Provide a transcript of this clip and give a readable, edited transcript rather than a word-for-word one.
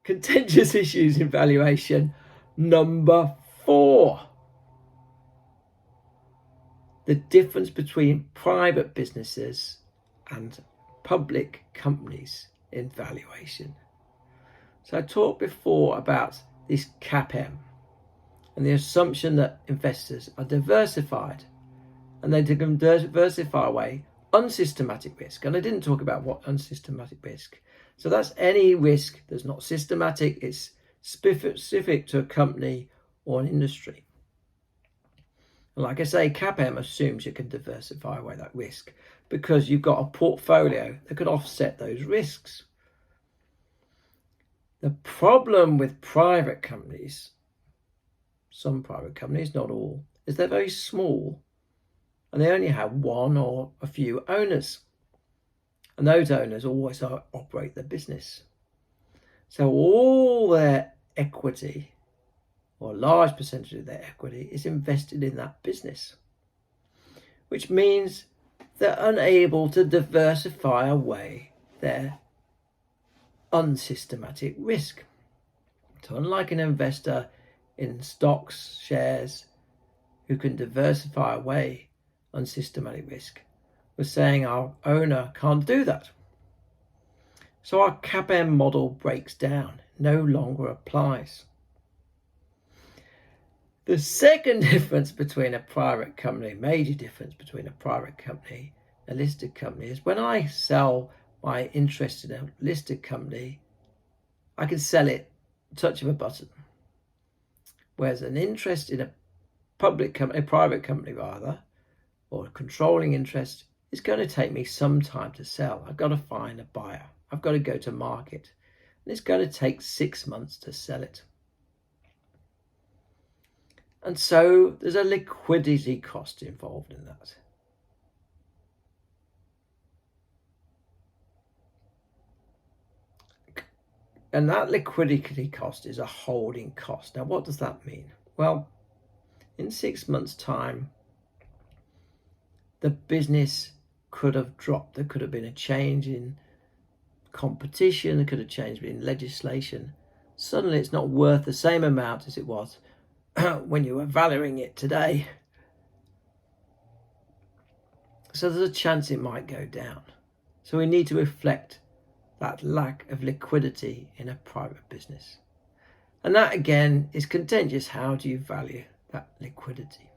contentious issues in valuation number 4. The difference between private businesses and public companies in valuation. So I talked before about this CAPM and the assumption that investors are diversified and they can diversify away unsystematic risk. And I didn't talk about what unsystematic risk. So that's any risk that's not systematic, it's specific to a company or an industry. And like I say, CAPM assumes you can diversify away that risk because you've got a portfolio that could offset those risks. The problem with private companies, some private companies, not all, is they're very small and they only have one or a few owners. And those owners always operate the business. So all their equity, or a large percentage of their equity, is invested in that business, which means they're unable to diversify away their unsystematic risk. So unlike an investor in stocks, shares, who can diversify away unsystematic risk, we're saying our owner can't do that. So our CAPM model breaks down, no longer applies. The second difference between a private company, major difference between a private company and a listed company, is when I sell my interest in a listed company, I can sell it touch of a button. Whereas an interest in a private company rather, or a controlling interest, is going to take me some time to sell. I've got to find a buyer. I've got to go to market. And it's going to take 6 months to sell it. And so there's a liquidity cost involved in that. And that liquidity cost is a holding cost. Now, what does that mean? Well, in 6 months' time, the business could have dropped. There could have been a change in competition. There could have changed in legislation. Suddenly, it's not worth the same amount as it was when you were valuing it today. So there's a chance it might go down. So we need to reflect that lack of liquidity in a private business. And that again is contentious. How do you value that liquidity?